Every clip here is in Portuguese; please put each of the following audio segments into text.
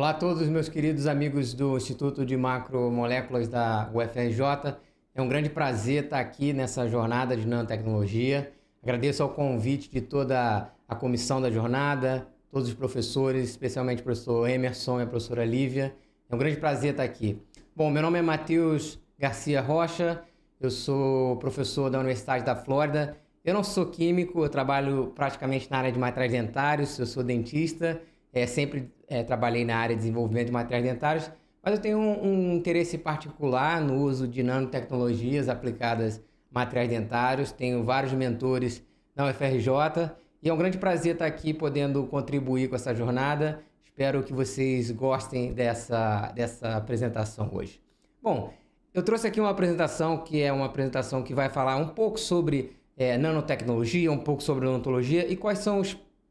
Olá a todos meus queridos amigos do Instituto de Macromoléculas da UFRJ. É um grande prazer estar aqui nessa jornada de nanotecnologia. Agradeço ao convite de toda a comissão da jornada, todos os professores, especialmente o professor Emerson e a professora Lívia. É um grande prazer estar aqui. Bom, meu nome é Matheus Garcia Rocha, eu sou professor da Universidade da Flórida. Eu não sou químico, eu trabalho praticamente na área de materiais dentários, eu sou dentista. Sempre trabalhei na área de desenvolvimento de materiais dentários, mas eu tenho um interesse particular no uso de nanotecnologias aplicadas a materiais dentários. Tenho vários mentores na UFRJ e é um grande prazer estar aqui podendo contribuir com essa jornada. Espero que vocês gostem dessa apresentação hoje. Bom, eu trouxe aqui uma apresentação que é uma apresentação que vai falar um pouco sobre nanotecnologia, um pouco sobre odontologia e quais são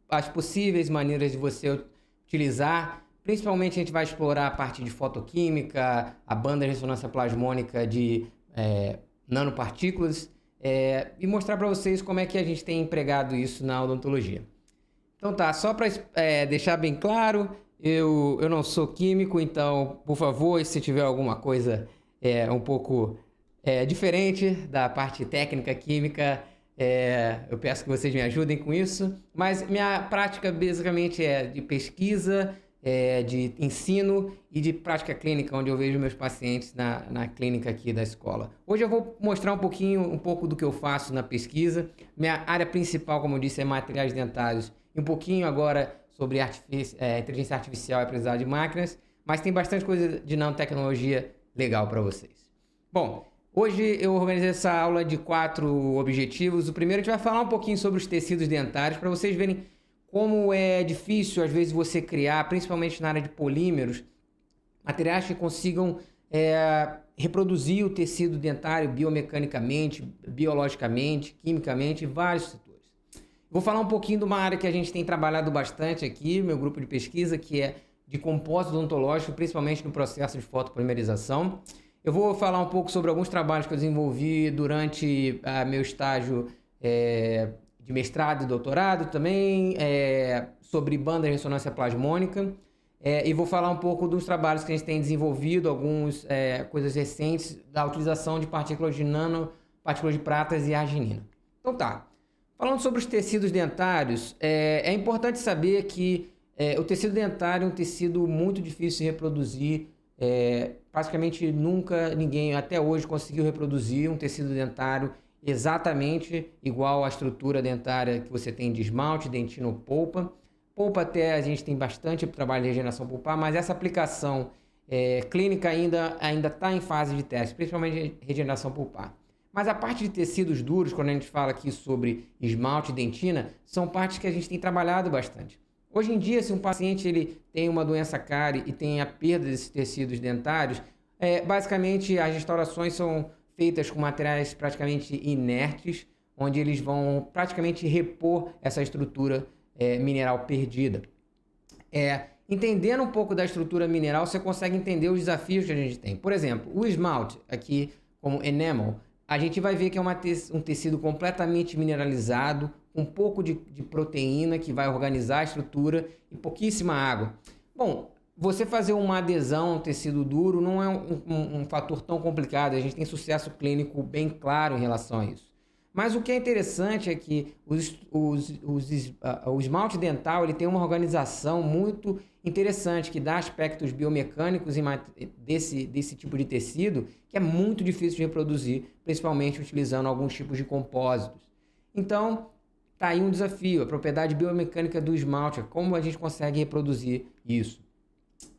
as possíveis maneiras de você utilizar. Principalmente a gente vai explorar a parte de fotoquímica, a banda de ressonância plasmônica de nanopartículas e mostrar para vocês como é que a gente tem empregado isso na odontologia. Então tá, só para deixar bem claro, eu não sou químico, então por favor, se tiver alguma coisa um pouco diferente da parte técnica química, eu peço que vocês me ajudem com isso, mas minha prática basicamente é de pesquisa, de ensino e de prática clínica, onde eu vejo meus pacientes na clínica aqui da escola. Hoje eu vou mostrar um pouco do que eu faço na pesquisa. Minha área principal, como eu disse, é materiais dentários e um pouquinho agora sobre inteligência artificial e aprendizagem de máquinas, mas tem bastante coisa de nanotecnologia legal para vocês. Bom, hoje eu organizei essa aula de 4 objetivos. O primeiro, a gente vai falar um pouquinho sobre os tecidos dentários, para vocês verem como é difícil, às vezes, você criar, principalmente na área de polímeros, materiais que consigam reproduzir o tecido dentário biomecanicamente, biologicamente, quimicamente, em vários setores. Vou falar um pouquinho de uma área que a gente tem trabalhado bastante aqui, meu grupo de pesquisa, que é de compósito odontológico, principalmente no processo de fotopolimerização. Eu vou falar um pouco sobre alguns trabalhos que eu desenvolvi durante meu estágio de mestrado e doutorado também, sobre banda de ressonância plasmônica, e vou falar um pouco dos trabalhos que a gente tem desenvolvido, algumas coisas recentes da utilização de partículas de nano, partículas de pratas e arginina. Então tá, falando sobre os tecidos dentários, é importante saber que o tecido dentário é um tecido muito difícil de reproduzir. Praticamente nunca ninguém até hoje conseguiu reproduzir um tecido dentário exatamente igual à estrutura dentária que você tem de esmalte, dentina ou polpa. Polpa até a gente tem bastante trabalho de regeneração pulpar, mas essa aplicação clínica ainda está em fase de teste, principalmente regeneração pulpar. Mas a parte de tecidos duros, quando a gente fala aqui sobre esmalte e dentina, são partes que a gente tem trabalhado bastante. Hoje em dia, se um paciente ele tem uma doença cárie e tem a perda desses tecidos dentários, basicamente as restaurações são feitas com materiais praticamente inertes, onde eles vão praticamente repor essa estrutura mineral perdida. Entendendo um pouco da estrutura mineral, você consegue entender os desafios que a gente tem. Por exemplo, o esmalte, aqui como enamel, a gente vai ver que é um tecido completamente mineralizado, com um pouco de proteína que vai organizar a estrutura e pouquíssima água. Bom, você fazer uma adesão a um tecido duro não é um fator tão complicado, a gente tem sucesso clínico bem claro em relação a isso. Mas o que é interessante é que o esmalte dental ele tem uma organização muito interessante, que dá aspectos biomecânicos desse tipo de tecido, que é muito difícil de reproduzir, principalmente utilizando alguns tipos de compósitos. Então, tá aí um desafio, a propriedade biomecânica do esmalte, como a gente consegue reproduzir isso.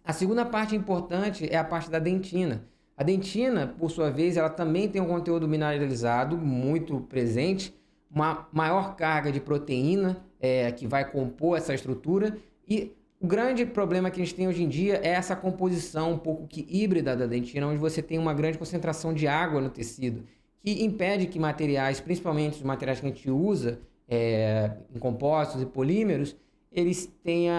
A segunda parte importante é a parte da dentina. A dentina, por sua vez, ela também tem um conteúdo mineralizado muito presente, uma maior carga de proteína que vai compor essa estrutura, e o grande problema que a gente tem hoje em dia é essa composição um pouco que híbrida da dentina, onde você tem uma grande concentração de água no tecido, que impede que materiais, principalmente os materiais que a gente usa em compostos e polímeros, eles tenham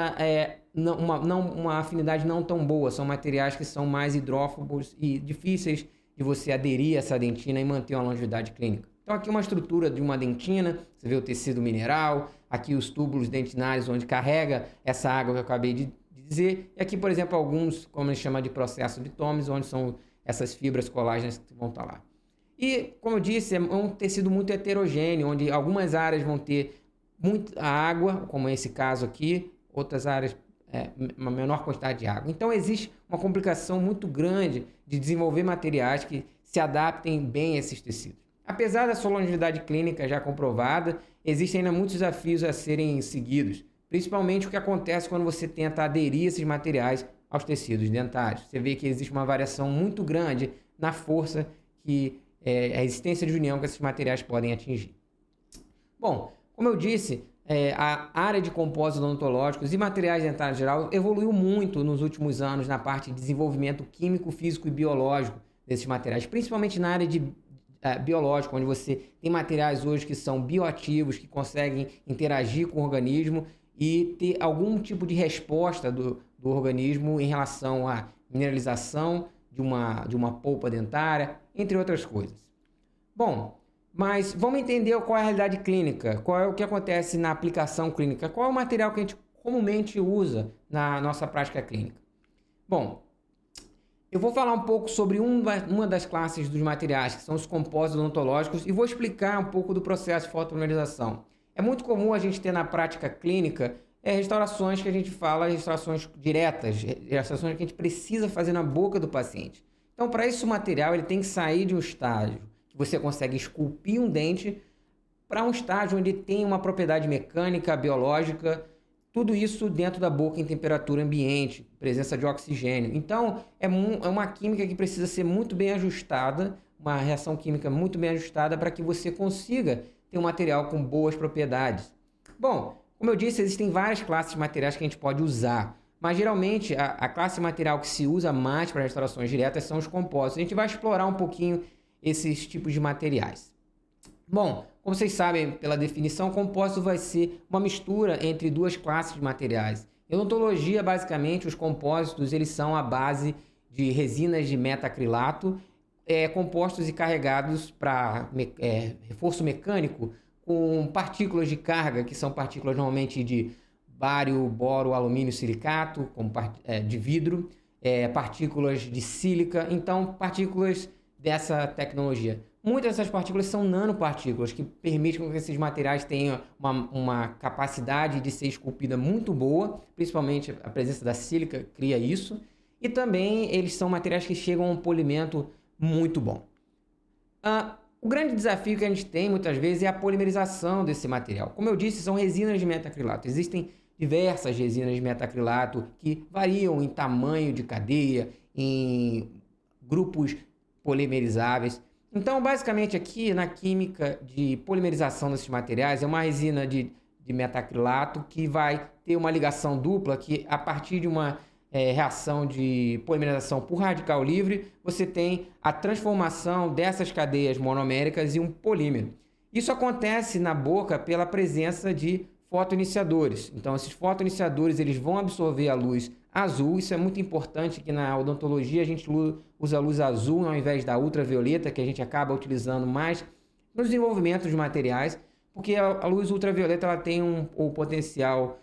uma afinidade não tão boa. São materiais que são mais hidrófobos e difíceis de você aderir a essa dentina e manter uma longevidade clínica. Então aqui uma estrutura de uma dentina, você vê o tecido mineral, aqui os túbulos dentinários onde carrega essa água que eu acabei de dizer. E aqui, por exemplo, alguns, como a gente chama de processo de Thomas, onde são essas fibras colágenas que vão estar lá. E, como eu disse, é um tecido muito heterogêneo, onde algumas áreas vão ter muita água, como esse caso aqui, outras áreas uma menor quantidade de água. Então, existe uma complicação muito grande de desenvolver materiais que se adaptem bem a esses tecidos. Apesar da sua longevidade clínica já comprovada, existem ainda muitos desafios a serem seguidos, principalmente o que acontece quando você tenta aderir esses materiais aos tecidos dentários. Você vê que existe uma variação muito grande na força que a resistência de união que esses materiais podem atingir. Bom, como eu disse, a área de compósitos odontológicos e materiais dentários em geral evoluiu muito nos últimos anos na parte de desenvolvimento químico, físico e biológico desses materiais, principalmente na área de biológico, onde você tem materiais hoje que são bioativos, que conseguem interagir com o organismo e ter algum tipo de resposta do organismo em relação à mineralização de uma polpa dentária, entre outras coisas. Bom, mas vamos entender qual é a realidade clínica, qual é o que acontece na aplicação clínica, qual é o material que a gente comumente usa na nossa prática clínica. Bom, eu vou falar um pouco sobre uma das classes dos materiais, que são os compósitos odontológicos, e vou explicar um pouco do processo de fotomineralização. É muito comum a gente ter na prática clínica restaurações que a gente fala, restaurações diretas, restaurações que a gente precisa fazer na boca do paciente. Então, para isso, o material ele tem que sair de um estágio que você consegue esculpir um dente para um estágio onde tem uma propriedade mecânica, biológica, tudo isso dentro da boca em temperatura ambiente, presença de oxigênio. Então, é uma química que precisa ser muito bem ajustada, uma reação química muito bem ajustada para que você consiga ter um material com boas propriedades. Bom, como eu disse, existem várias classes de materiais que a gente pode usar, mas geralmente a classe de material que se usa mais para restaurações diretas são os compósitos. A gente vai explorar um pouquinho esses tipos de materiais. Bom, como vocês sabem, pela definição, o compósito vai ser uma mistura entre duas classes de materiais. Em odontologia, basicamente, os compósitos eles são a base de resinas de metacrilato, compostos e carregados para reforço mecânico com partículas de carga, que são partículas normalmente de bário, boro, alumínio, silicato, de vidro, partículas de sílica, então partículas dessa tecnologia. Muitas dessas partículas são nanopartículas, que permitem que esses materiais tenham uma capacidade de ser esculpida muito boa, principalmente a presença da sílica cria isso, e também eles são materiais que chegam a um polimento muito bom. O grande desafio que a gente tem muitas vezes é a polimerização desse material. Como eu disse, são resinas de metacrilato. Existem diversas resinas de metacrilato que variam em tamanho de cadeia, em grupos polimerizáveis. Então, basicamente aqui na química de polimerização desses materiais é uma resina de metacrilato que vai ter uma ligação dupla que a partir de uma reação de polimerização por radical livre, você tem a transformação dessas cadeias monoméricas em um polímero. Isso acontece na boca pela presença de fotoiniciadores. Então, esses fotoiniciadores eles vão absorver a luz azul. Isso é muito importante que na odontologia a gente usa a luz azul ao invés da ultravioleta, que a gente acaba utilizando mais no desenvolvimento de materiais, porque a luz ultravioleta ela tem o potencial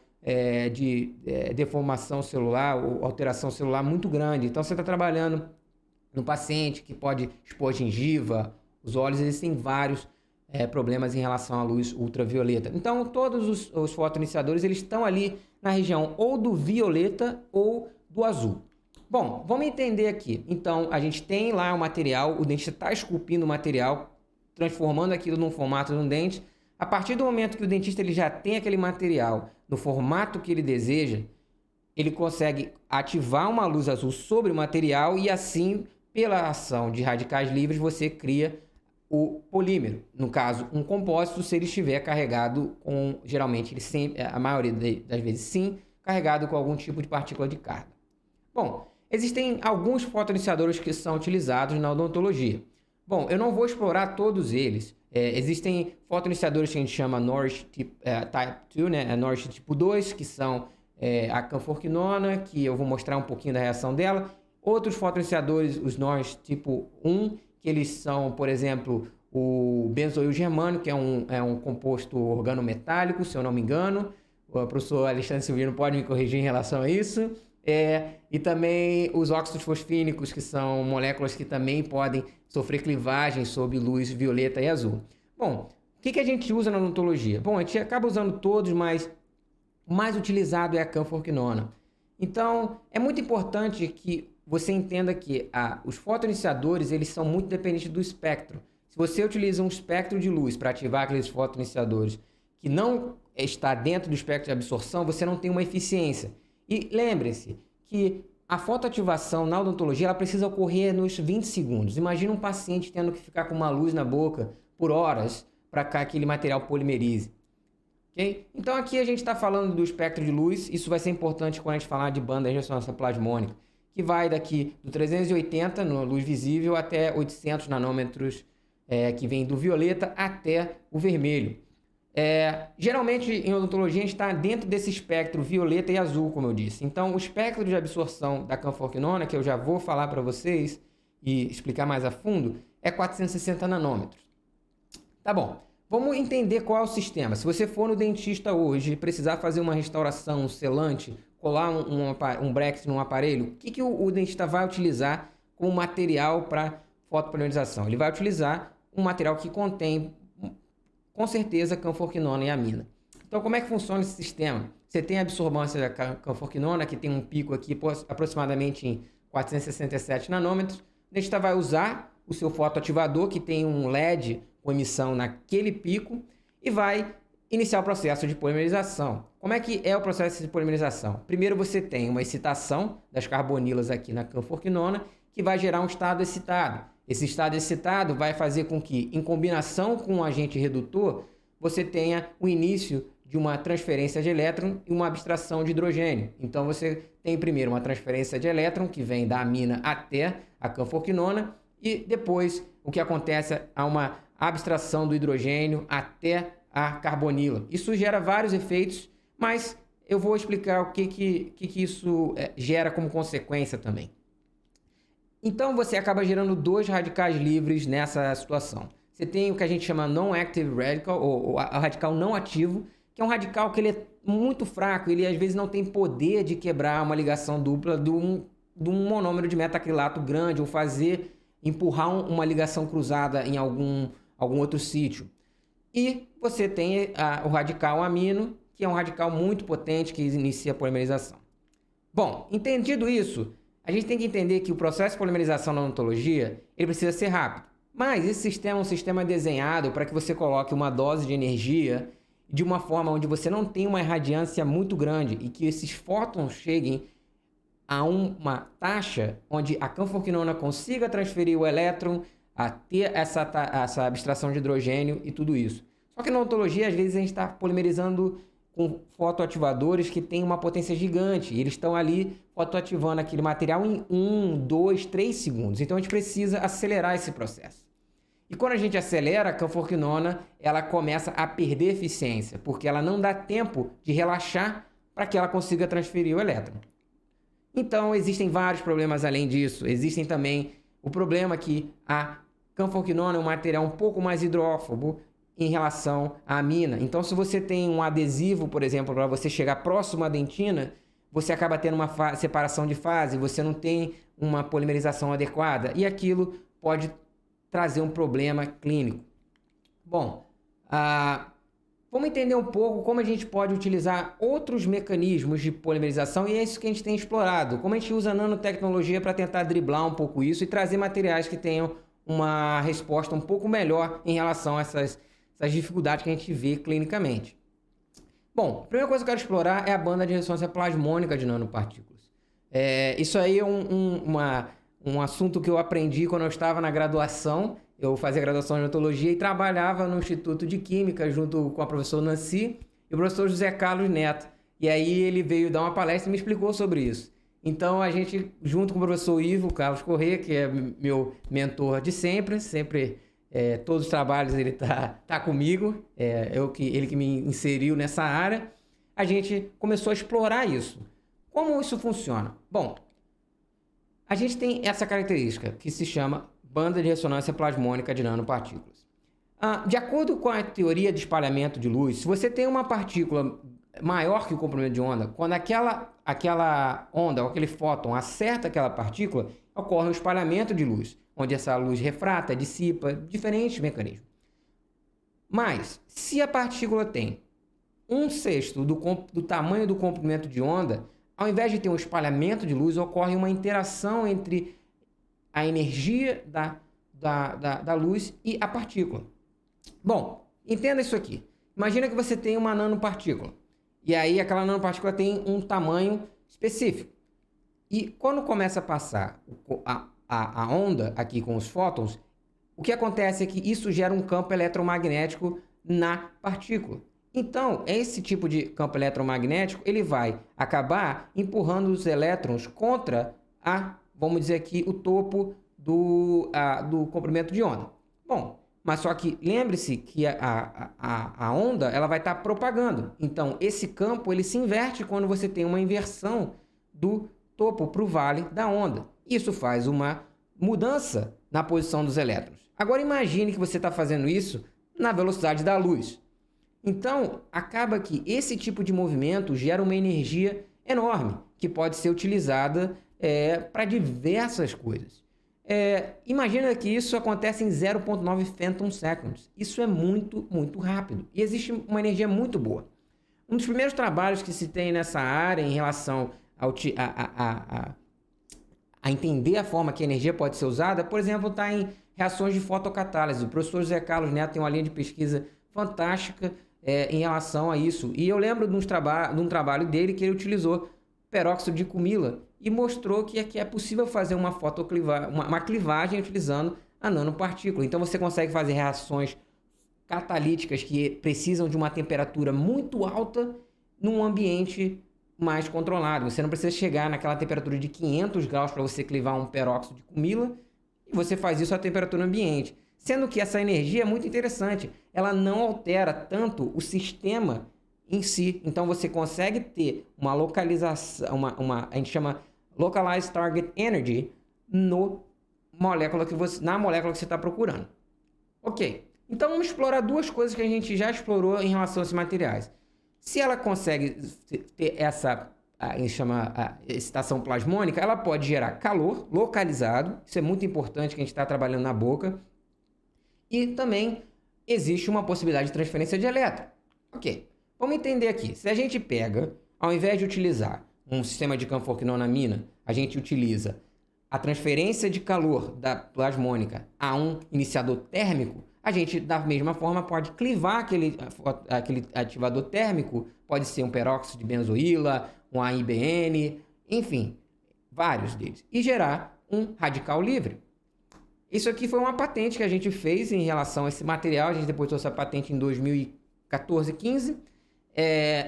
de deformação celular ou alteração celular muito grande. Então, você está trabalhando no paciente que pode expor a gengiva, os olhos, existem vários problemas em relação à luz ultravioleta. Então, todos os fotoiniciadores eles estão ali na região ou do violeta ou do azul. Bom, vamos entender aqui. Então, a gente tem lá o material, o dentista está esculpindo o material, transformando aquilo num formato de um dente. A partir do momento que o dentista ele já tem aquele material no formato que ele deseja, ele consegue ativar uma luz azul sobre o material e assim, pela ação de radicais livres, você cria o polímero. No caso, um compósito, se ele estiver carregado com, geralmente, ele sempre, a maioria das vezes sim, carregado com algum tipo de partícula de carga. Bom, existem alguns fotoiniciadores que são utilizados na odontologia. Bom, eu não vou explorar todos eles. Existem fotoiniciadores que a gente chama Norris Type 2, né? Norris tipo 2, que são a canforquinona, que eu vou mostrar um pouquinho da reação dela. Outros fotoiniciadores, os Norris tipo 1, que eles são, por exemplo, o benzoil germânico, que é um composto organometálico, se eu não me engano. O professor Alexandre Silveira pode me corrigir em relação a isso. E também os óxidos fosfínicos, que são moléculas que também podem sofrer clivagem sob luz violeta e azul. Bom, o que a gente usa na odontologia? Bom, a gente acaba usando todos, mas o mais utilizado é a canforquinona. Então, é muito importante que você entenda que os fotoiniciadores, eles são muito dependentes do espectro. Se você utiliza um espectro de luz para ativar aqueles fotoiniciadores que não está dentro do espectro de absorção, você não tem uma eficiência. E lembre-se que a fotoativação na odontologia ela precisa ocorrer nos 20 segundos. Imagina um paciente tendo que ficar com uma luz na boca por horas para que aquele material polimerize. Okay? Então aqui a gente está falando do espectro de luz, isso vai ser importante quando a gente falar de banda de ressonância plasmônica, que vai daqui do 380 na luz visível até 800 nanômetros, que vem do violeta até o vermelho. Geralmente em odontologia a gente está dentro desse espectro violeta e azul, como eu disse. Então o espectro de absorção da canforquinona, que eu já vou falar para vocês e explicar mais a fundo, é 460 nanômetros. Tá bom, vamos entender qual é o sistema. Se você for no dentista hoje e precisar fazer uma restauração, um selante, colar um bracket num aparelho, o que o dentista vai utilizar como material para fotopolimerização? Ele vai utilizar um material que contém, com certeza, canforquinona e amina. Então, como é que funciona esse sistema? Você tem a absorbância da canforquinona, que tem um pico aqui aproximadamente em 467 nanômetros. O dentista vai usar o seu fotoativador, que tem um LED com emissão naquele pico, e vai iniciar o processo de polimerização. Como é que é o processo de polimerização? Primeiro você tem uma excitação das carbonilas aqui na canforquinona, que vai gerar um estado excitado. Esse estado excitado vai fazer com que, em combinação com um agente redutor, você tenha o início de uma transferência de elétron e uma abstração de hidrogênio. Então você tem primeiro uma transferência de elétron, que vem da amina até a canforquinona, e depois o que acontece é uma abstração do hidrogênio até a carbonila. Isso gera vários efeitos, mas eu vou explicar o que isso gera como consequência também. Então você acaba gerando dois radicais livres nessa situação. Você tem o que a gente chama non-active radical, ou o radical não ativo, que é um radical que ele é muito fraco, ele às vezes não tem poder de quebrar uma ligação dupla de um monômero de metacrilato grande, ou empurrar uma ligação cruzada em algum outro sítio. E você tem o radical amino, que é um radical muito potente que inicia a polimerização. Bom, entendido isso, a gente tem que entender que o processo de polimerização na odontologia ele precisa ser rápido. Mas esse sistema é um sistema desenhado para que você coloque uma dose de energia de uma forma onde você não tem uma irradiância muito grande e que esses fótons cheguem a uma taxa onde a canforquinona consiga transferir o elétron, a ter essa abstração de hidrogênio e tudo isso. Só que na odontologia, às vezes, a gente está polimerizando com fotoativadores que têm uma potência gigante. E eles estão ali fotoativando aquele material em 1, 2, 3 segundos. Então, a gente precisa acelerar esse processo. E quando a gente acelera, a canforquinona ela começa a perder eficiência, porque ela não dá tempo de relaxar para que ela consiga transferir o elétron. Então, existem vários problemas além disso. Existem também o problema que a canforquinona é um material um pouco mais hidrófobo em relação à amina. Então, se você tem um adesivo, por exemplo, para você chegar próximo à dentina, você acaba tendo uma separação de fase, você não tem uma polimerização adequada e aquilo pode trazer um problema clínico. Bom, vamos entender um pouco como a gente pode utilizar outros mecanismos de polimerização e é isso que a gente tem explorado. Como a gente usa a nanotecnologia para tentar driblar um pouco isso e trazer materiais que tenham uma resposta um pouco melhor em relação a essas dificuldades que a gente vê clinicamente. Bom, a primeira coisa que eu quero explorar é a banda de ressonância plasmônica de nanopartículas. Isso aí é um assunto que eu aprendi quando eu estava na graduação. Eu fazia graduação em odontologia e trabalhava no Instituto de Química junto com a professora Nancy e o professor José Carlos Neto. E aí ele veio dar uma palestra e me explicou sobre isso. Então a gente, junto com o professor Ivo Carlos Corrêa, que é meu mentor de sempre, todos os trabalhos ele tá comigo, ele que me inseriu nessa área, a gente começou a explorar isso. Como isso funciona? Bom, a gente tem essa característica que se chama banda de ressonância plasmônica de nanopartículas. De acordo com a teoria de espalhamento de luz, se você tem uma partícula maior que o comprimento de onda, quando aquela onda ou aquele fóton acerta aquela partícula, ocorre um espalhamento de luz, onde essa luz refrata, dissipa, diferentes mecanismos. Mas, se a partícula tem 1/6 do tamanho do comprimento de onda, ao invés de ter um espalhamento de luz, ocorre uma interação entre a energia da luz e a partícula. Bom, entenda isso aqui. Imagina que você tem uma nanopartícula. E aí aquela nanopartícula tem um tamanho específico. E quando começa a passar a onda aqui com os fótons, o que acontece é que isso gera um campo eletromagnético na partícula. Então, esse tipo de campo eletromagnético, ele vai acabar empurrando os elétrons contra vamos dizer aqui, o topo do comprimento de onda. Bom, mas só que lembre-se que a onda ela vai estar propagando. Então, esse campo ele se inverte quando você tem uma inversão do topo para o vale da onda. Isso faz uma mudança na posição dos elétrons. Agora imagine que você está fazendo isso na velocidade da luz. Então, acaba que esse tipo de movimento gera uma energia enorme, que pode ser utilizada para diversas coisas. Imagina que isso acontece em 0,9 phantom seconds. Isso é muito, muito rápido. E existe uma energia muito boa. Um dos primeiros trabalhos que se tem nessa área em relação a entender a forma que a energia pode ser usada, por exemplo, está em reações de fotocatálise. O professor José Carlos Neto tem uma linha de pesquisa fantástica em relação a isso. E eu lembro de um trabalho dele que ele utilizou peróxido de cumila e mostrou que é possível fazer uma clivagem utilizando a nanopartícula. Então você consegue fazer reações catalíticas que precisam de uma temperatura muito alta num ambiente mais controlado. Você não precisa chegar naquela temperatura de 500 graus para você clivar um peróxido de cumila, e você faz isso à temperatura ambiente. Sendo que essa energia é muito interessante, ela não altera tanto o sistema em si. Então você consegue ter uma localização, a gente chama Localized Target Energy na molécula que você está procurando. Ok, então vamos explorar duas coisas que a gente já explorou em relação a esses materiais. Se ela consegue ter essa, a gente chama excitação plasmônica, ela pode gerar calor localizado, isso é muito importante que a gente está trabalhando na boca, e também existe uma possibilidade de transferência de elétron. Ok, vamos entender aqui. Se a gente pega, ao invés de utilizar um sistema de Canfor-Quinonamina, a gente utiliza a transferência de calor da plasmônica a um iniciador térmico, a gente, da mesma forma, pode clivar aquele ativador térmico, pode ser um peróxido de benzoíla, um AIBN, enfim, vários deles, e gerar um radical livre. Isso aqui foi uma patente que a gente fez em relação a esse material, a gente depois trouxe a patente em 2014, 15,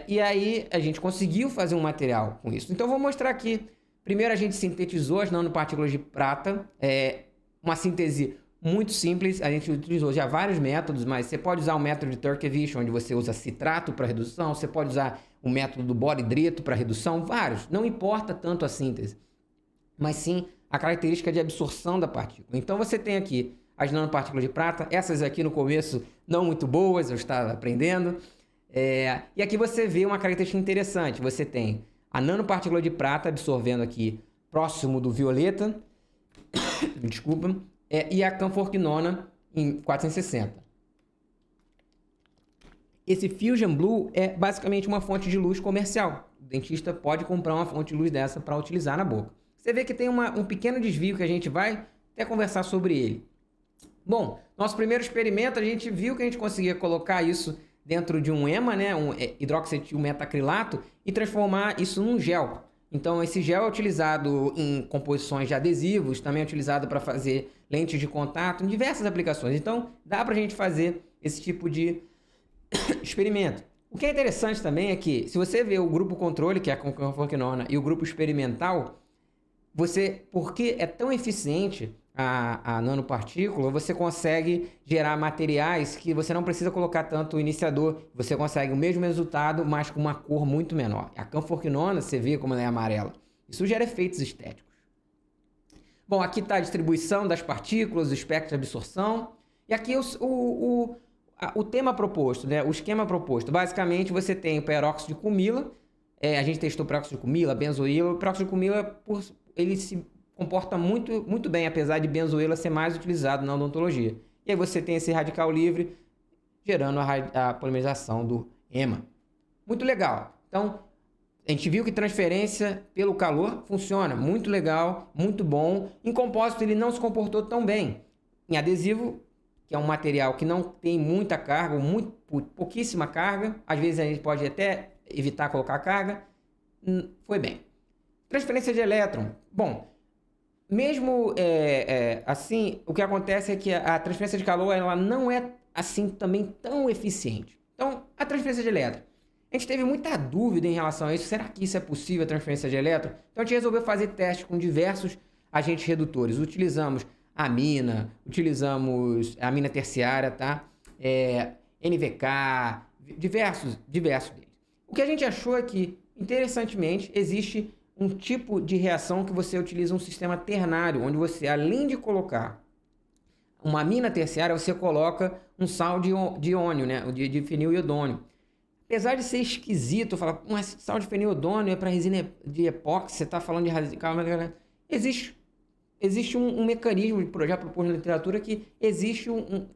e aí a gente conseguiu fazer um material com isso. Então, vou mostrar aqui. Primeiro, a gente sintetizou as nanopartículas de prata, uma síntese muito simples. A gente utilizou já vários métodos, mas você pode usar o método de Turkevich, onde você usa citrato para redução, você pode usar o método do boro-hidreto para redução, vários. Não importa tanto a síntese, mas sim a característica de absorção da partícula. Então, você tem aqui as nanopartículas de prata, essas aqui no começo não muito boas, eu estava aprendendo. E aqui você vê uma característica interessante. Você tem a nanopartícula de prata absorvendo aqui próximo do violeta, desculpa, e a canforquinona em 460. Esse Fusion Blue é basicamente uma fonte de luz comercial. O dentista pode comprar uma fonte de luz dessa para utilizar na boca. Você vê que tem um pequeno desvio que a gente vai até conversar sobre ele. Bom, nosso primeiro experimento, a gente viu que a gente conseguia colocar isso dentro de um EMA, né, um hidroxetil metacrilato, e transformar isso num gel. Então, esse gel é utilizado em composições de adesivos, também é utilizado para fazer lentes de contato, em diversas aplicações. Então, dá para a gente fazer esse tipo de experimento. O que é interessante também é que, se você vê o grupo controle, que é a canforquinona, e o grupo experimental, porque é tão eficiente a nanopartícula, você consegue gerar materiais que você não precisa colocar tanto o iniciador, você consegue o mesmo resultado, mas com uma cor muito menor. A canforquinona, você vê como ela é amarela. Isso gera efeitos estéticos. Bom, aqui está a distribuição das partículas, o espectro de absorção, e aqui o tema proposto, né? O esquema proposto. Basicamente, você tem o peróxido de cumila. A gente testou peróxido de cumila, benzoíla. O peróxido de cumila, ele se comporta muito, muito bem, apesar de benzoíla ser mais utilizado na odontologia. E aí você tem esse radical livre, gerando a polimerização do EMA. Muito legal. Então, a gente viu que transferência pelo calor funciona. Muito legal, muito bom. Em compósito, ele não se comportou tão bem. Em adesivo, que é um material que não tem muita carga, pouquíssima carga, às vezes a gente pode até evitar colocar carga, foi bem. Transferência de elétron. Bom, mesmo assim, o que acontece é que a transferência de calor ela não é assim também tão eficiente. Então, a transferência de elétron. A gente teve muita dúvida em relação a isso. Será que isso é possível, a transferência de elétron? Então, a gente resolveu fazer testes com diversos agentes redutores. Utilizamos utilizamos amina terciária, tá? NVK, diversos deles. O que a gente achou é que, interessantemente, existe um tipo de reação que você utiliza um sistema ternário, onde você, além de colocar uma amina terciária, você coloca um sal de ônio, né? De feniloiodônio. Apesar de ser esquisito, falar, mas sal de feniloiodônio é para resina de epóxi, você está falando de radical, existe um mecanismo já proposto na literatura que existe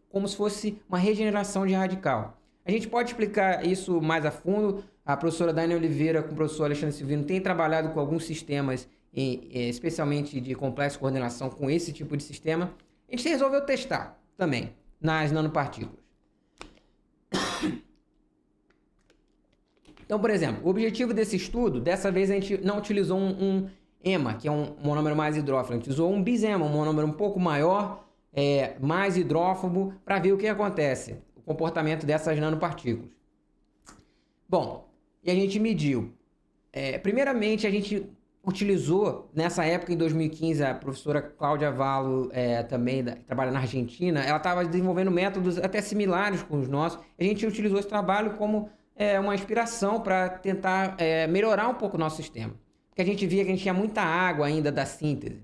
como se fosse uma regeneração de radical. A gente pode explicar isso mais a fundo. A professora Daiane Oliveira com o professor Alexandre Silvino tem trabalhado com alguns sistemas, especialmente de complexo coordenação, com esse tipo de sistema. A gente resolveu testar também nas nanopartículas. Então, por exemplo, o objetivo desse estudo, dessa vez a gente não utilizou um EMA, que é um monômero mais hidrófilo. A gente usou um bis-EMA, um monômero um pouco maior, mais hidrófobo, para ver o que acontece, o comportamento dessas nanopartículas. Bom, e a gente mediu. Primeiramente, a gente utilizou, nessa época, em 2015, a professora Cláudia Vallo, também, que trabalha na Argentina, ela estava desenvolvendo métodos até similares com os nossos. A gente utilizou esse trabalho como uma inspiração para tentar melhorar um pouco o nosso sistema. Porque a gente via que a gente tinha muita água ainda da síntese.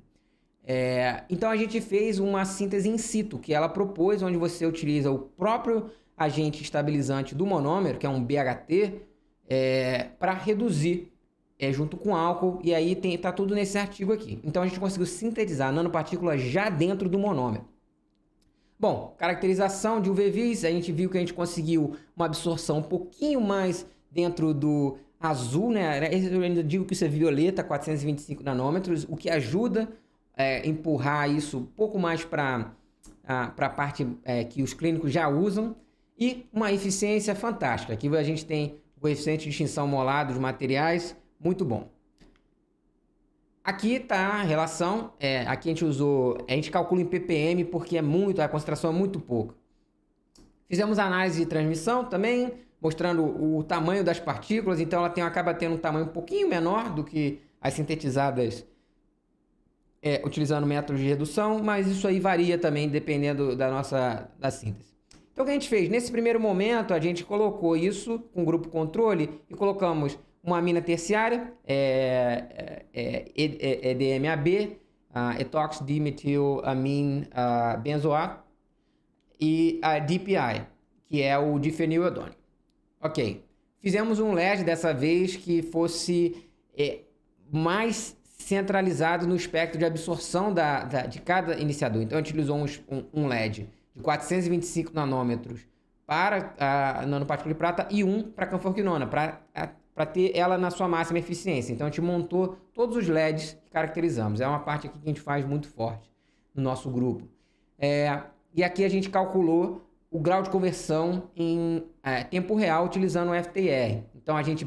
Então, a gente fez uma síntese in situ, que ela propôs, onde você utiliza o próprio agente estabilizante do monômero, que é um BHT, para reduzir junto com álcool, e aí tá tudo nesse artigo aqui. Então, a gente conseguiu sintetizar nanopartículas já dentro do monômero. Bom, caracterização de UV-Vis, a gente viu que a gente conseguiu uma absorção um pouquinho mais dentro do azul, né? Eu ainda digo que isso é violeta, 425 nanômetros, o que ajuda a empurrar isso um pouco mais para a parte que os clínicos já usam, e uma eficiência fantástica. Aqui a gente tem o coeficiente de extinção molar dos materiais, muito bom. Aqui está a relação, aqui a gente calcula em ppm porque a concentração é muito pouca. Fizemos análise de transmissão também, mostrando o tamanho das partículas, então ela acaba tendo um tamanho um pouquinho menor do que as sintetizadas utilizando métodos de redução, mas isso aí varia também dependendo da síntese. Então o que a gente fez? Nesse primeiro momento, a gente colocou isso com o grupo controle e colocamos uma amina terciária, EDMAB, etoxidimetilamine benzoato, e a DPI, que é o difeniloiodônio. Ok. Fizemos um LED dessa vez que fosse mais centralizado no espectro de absorção de cada iniciador. Então, a gente utilizou um LED de 425 nanômetros para a nanopartícula de prata e um para a canforquinona, para ter ela na sua máxima eficiência. Então, a gente montou todos os LEDs que caracterizamos. É uma parte aqui que a gente faz muito forte no nosso grupo. E aqui a gente calculou o grau de conversão em tempo real utilizando o FTIR. Então, a gente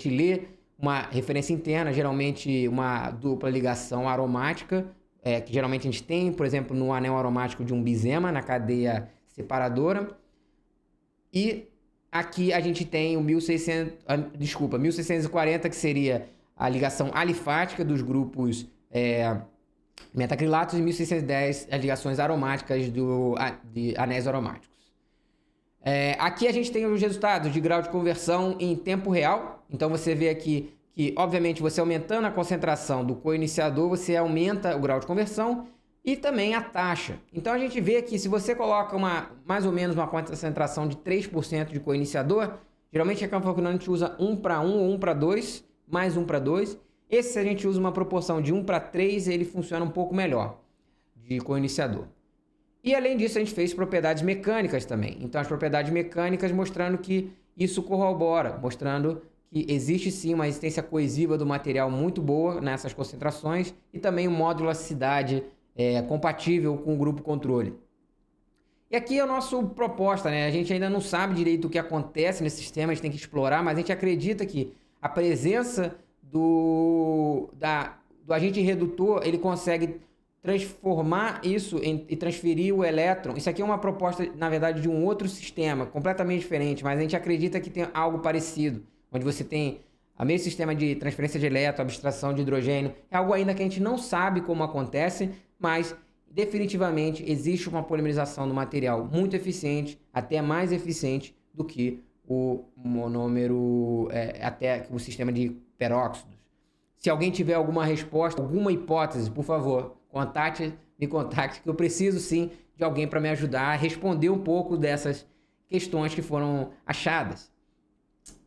lê uma referência interna, geralmente uma dupla ligação aromática, que geralmente a gente tem, por exemplo, no anel aromático de um bis-EMA, na cadeia separadora. E aqui a gente tem o 1640, que seria a ligação alifática dos grupos metacrilatos, e 1610 as ligações aromáticas de anéis aromáticos. Aqui a gente tem os resultados de grau de conversão em tempo real. Então você vê aqui que, obviamente, você aumentando a concentração do coiniciador, você aumenta o grau de conversão. e também a taxa. Então a gente vê que se você coloca mais ou menos uma concentração de 3% de co-iniciador, geralmente a camfoquinona a gente usa 1:1 ou 1:2, mais 1:2. Esse, se a gente usa uma proporção de 1:3, ele funciona um pouco melhor de co-iniciador. E além disso, a gente fez propriedades mecânicas também. Então as propriedades mecânicas mostrando que isso corrobora, mostrando que existe sim uma resistência coesiva do material muito boa nessas concentrações e também um módulo elasticidade compatível com o grupo controle. E aqui é a nossa proposta, né? A gente ainda não sabe direito o que acontece nesse sistema, a gente tem que explorar, mas a gente acredita que a presença do agente redutor, ele consegue transformar isso e transferir o elétron. Isso aqui é uma proposta, na verdade, de um outro sistema, completamente diferente, mas a gente acredita que tem algo parecido, onde você tem o mesmo sistema de transferência de elétron, abstração de hidrogênio. É algo ainda que a gente não sabe como acontece, mas definitivamente existe uma polimerização do material muito eficiente, até mais eficiente do que o monômero, até o sistema de peróxidos. Se alguém tiver alguma resposta, alguma hipótese, por favor, me contacte, que eu preciso sim de alguém para me ajudar a responder um pouco dessas questões que foram achadas.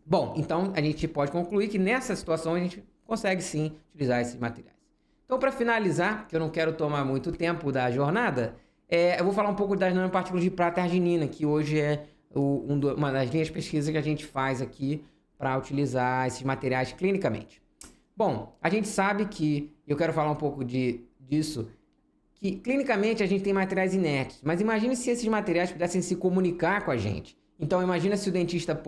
Bom, então a gente pode concluir que nessa situação a gente consegue sim utilizar esses materiais. Então, para finalizar, que eu não quero tomar muito tempo da jornada, eu vou falar um pouco das nanopartículas de prata e arginina, que hoje é uma das linhas de pesquisa que a gente faz aqui para utilizar esses materiais clinicamente. Bom, a gente sabe que, eu quero falar um pouco disso, que clinicamente a gente tem materiais inertes, mas imagine se esses materiais pudessem se comunicar com a gente. Então, imagina se o dentista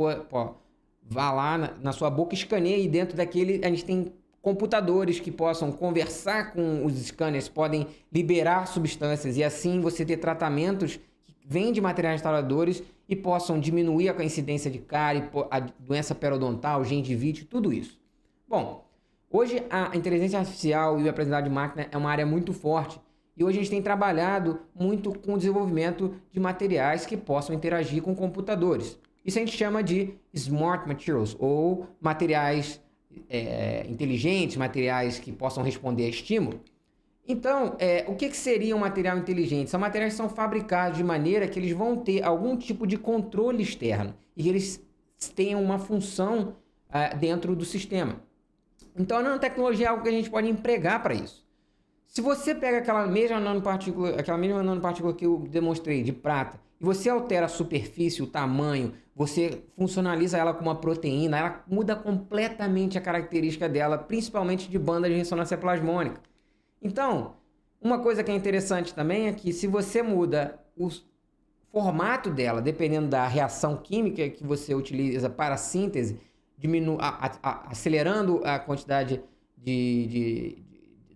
vá lá na sua boca, escaneia e dentro daquele a gente tem computadores que possam conversar com os scanners, podem liberar substâncias e assim você ter tratamentos que vêm de materiais restauradores e possam diminuir a incidência de cárie, a doença periodontal, gengivite, tudo isso. Bom, hoje a inteligência artificial e o aprendizado de máquina é uma área muito forte e hoje a gente tem trabalhado muito com o desenvolvimento de materiais que possam interagir com computadores. Isso a gente chama de smart materials ou materiais inteligentes, materiais que possam responder a estímulo. Então, o que seria um material inteligente? São materiais que são fabricados de maneira que eles vão ter algum tipo de controle externo e que eles tenham uma função dentro do sistema. Então, a nanotecnologia é algo que a gente pode empregar para isso. Se você pega aquela mesma nanopartícula que eu demonstrei de prata e você altera a superfície, o tamanho, você funcionaliza ela com uma proteína, ela muda completamente a característica dela, principalmente de banda de ressonância plasmônica. Então, uma coisa que é interessante também é que se você muda o formato dela, dependendo da reação química que você utiliza para a síntese, acelerando a quantidade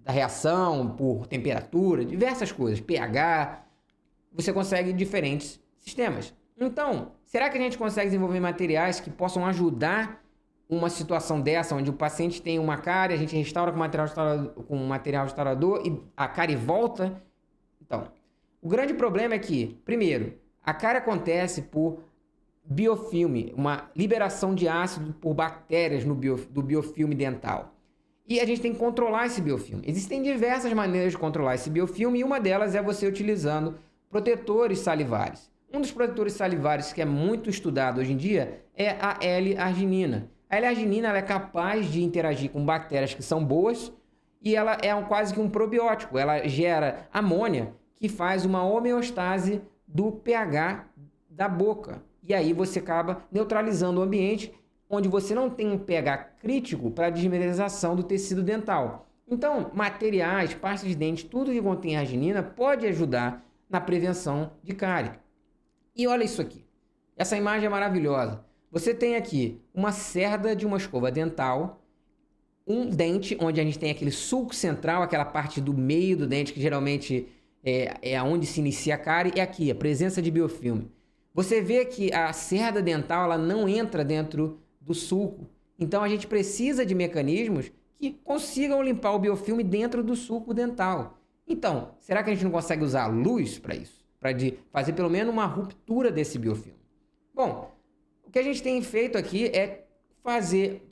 da reação por temperatura, diversas coisas, pH, você consegue diferentes sistemas. Então, será que a gente consegue desenvolver materiais que possam ajudar uma situação dessa, onde o paciente tem uma cárie, a gente restaura com material restaurador e a cárie volta? Então, o grande problema é que, primeiro, a cárie acontece por biofilme, uma liberação de ácido por bactérias do biofilme dental. E a gente tem que controlar esse biofilme. Existem diversas maneiras de controlar esse biofilme e uma delas é você utilizando protetores salivares. Um dos protetores salivares que é muito estudado hoje em dia é a L-arginina. A L-arginina ela é capaz de interagir com bactérias que são boas e ela é quase que um probiótico. Ela gera amônia que faz uma homeostase do pH da boca. E aí você acaba neutralizando o ambiente onde você não tem um pH crítico para a desmineralização do tecido dental. Então, materiais, pastas de dente, tudo que contém arginina pode ajudar na prevenção de cárie. E olha isso aqui. Essa imagem é maravilhosa. Você tem aqui uma cerda de uma escova dental, um dente onde a gente tem aquele sulco central, aquela parte do meio do dente que geralmente é onde se inicia a cárie, e aqui a presença de biofilme. Você vê que a cerda dental ela não entra dentro do sulco. Então a gente precisa de mecanismos que consigam limpar o biofilme dentro do sulco dental. Então, será que a gente não consegue usar a luz para isso? Para fazer pelo menos uma ruptura desse biofilme? Bom, o que a gente tem feito aqui é fazer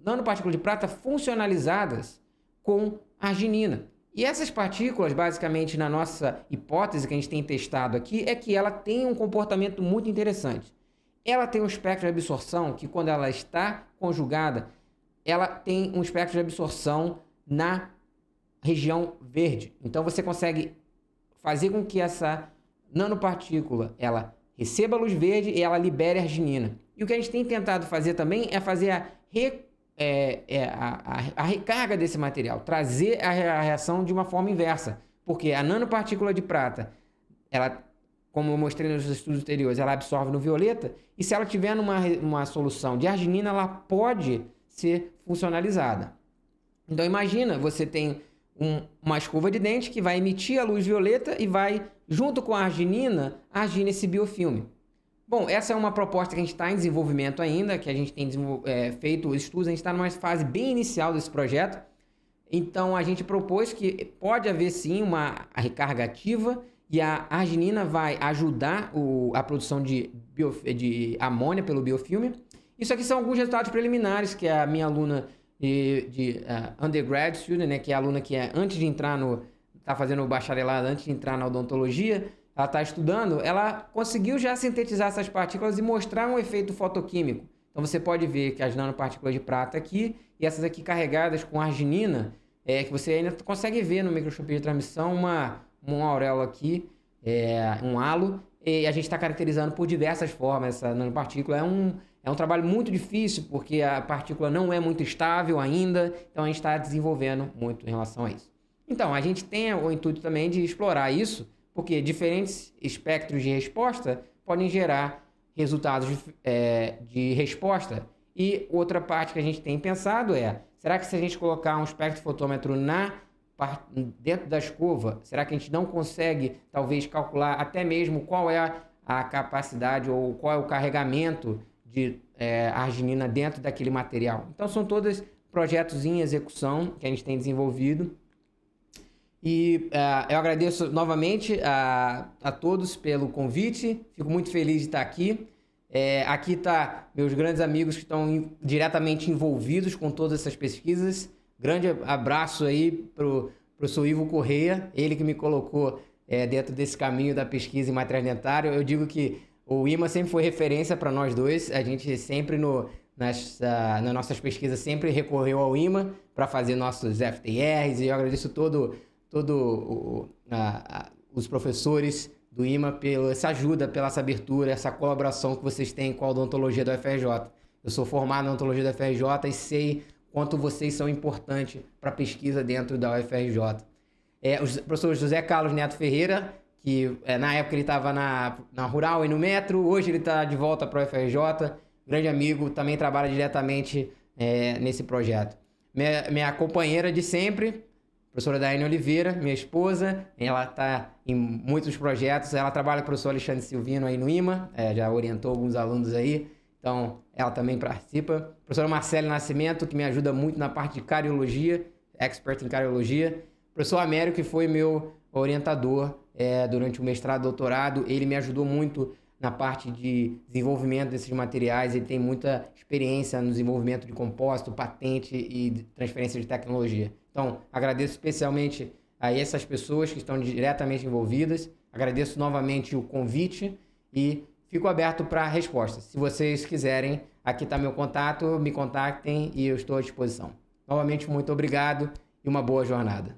nanopartículas de prata funcionalizadas com arginina. E essas partículas, basicamente, na nossa hipótese que a gente tem testado aqui, é que ela tem um comportamento muito interessante. Ela tem um espectro de absorção que, quando ela está conjugada, ela tem um espectro de absorção na região verde. Então, você consegue fazer com que essa nanopartícula ela receba a luz verde e ela libere a arginina. E o que a gente tem tentado fazer também é fazer a recarga desse material, trazer a reação de uma forma inversa. Porque a nanopartícula de prata, ela, como eu mostrei nos estudos anteriores, ela absorve no violeta, e se ela tiver numa solução de arginina, ela pode ser funcionalizada. Então imagina, você tem uma escova de dente que vai emitir a luz violeta e vai, junto com a arginina, agir nesse biofilme. Bom, essa é uma proposta que a gente está em desenvolvimento ainda, que a gente tem feito estudos, a gente está numa fase bem inicial desse projeto. Então, a gente propôs que pode haver sim uma recarga ativa e a arginina vai ajudar a produção de amônia pelo biofilme. Isso aqui são alguns resultados preliminares que a minha aluna de undergrad student, né, que é a aluna que antes de entrar está fazendo o bacharelado, antes de entrar na odontologia, ela está estudando, ela conseguiu já sintetizar essas partículas e mostrar um efeito fotoquímico. Então você pode ver que as nanopartículas de prata aqui e essas aqui carregadas com arginina, que você ainda consegue ver no microscopia de transmissão uma auréola aqui, um halo, e a gente está caracterizando por diversas formas essa nanopartícula. É um trabalho muito difícil porque a partícula não é muito estável ainda, então a gente está desenvolvendo muito em relação a isso. Então, a gente tem o intuito também de explorar isso, porque diferentes espectros de resposta podem gerar resultados de resposta. E outra parte que a gente tem pensado será que se a gente colocar um espectrofotômetro dentro da escova, será que a gente não consegue, talvez, calcular até mesmo qual é a capacidade ou qual é o carregamento de arginina dentro daquele material? Então, são todos projetos em execução que a gente tem desenvolvido. E eu agradeço novamente a todos pelo convite, fico muito feliz de estar aqui. Aqui está meus grandes amigos que estão diretamente envolvidos com todas essas pesquisas. Grande abraço aí para o professor Ivo Correia, ele que me colocou dentro desse caminho da pesquisa em material dentário. Eu digo que o IMA sempre foi referência para nós dois, a gente sempre nas nossas pesquisas sempre recorreu ao IMA para fazer nossos FTRs, e eu agradeço os professores do IMA pela essa ajuda, pela essa abertura, essa colaboração que vocês têm com a odontologia da UFRJ. Eu sou formado na odontologia da UFRJ e sei quanto vocês são importantes para a pesquisa dentro da UFRJ. O professor José Carlos Neto Ferreira, que na época ele estava na Rural e no Metro, hoje ele está de volta para a UFRJ, grande amigo, também trabalha diretamente nesse projeto. Minha companheira de sempre, professora Daiane Oliveira, minha esposa, ela está em muitos projetos, ela trabalha com o professor Alexandre Silvino aí no IMA, já orientou alguns alunos aí, então ela também participa. Professora Marcele Nascimento, que me ajuda muito na parte de cariologia, expert em cariologia. Professor Américo, que foi meu orientador durante o mestrado e doutorado, ele me ajudou muito na parte de desenvolvimento desses materiais, ele tem muita experiência no desenvolvimento de compósito, patente e transferência de tecnologia. Então, agradeço especialmente a essas pessoas que estão diretamente envolvidas, agradeço novamente o convite e fico aberto para respostas. Se vocês quiserem, aqui está meu contato, me contactem e eu estou à disposição. Novamente, muito obrigado e uma boa jornada.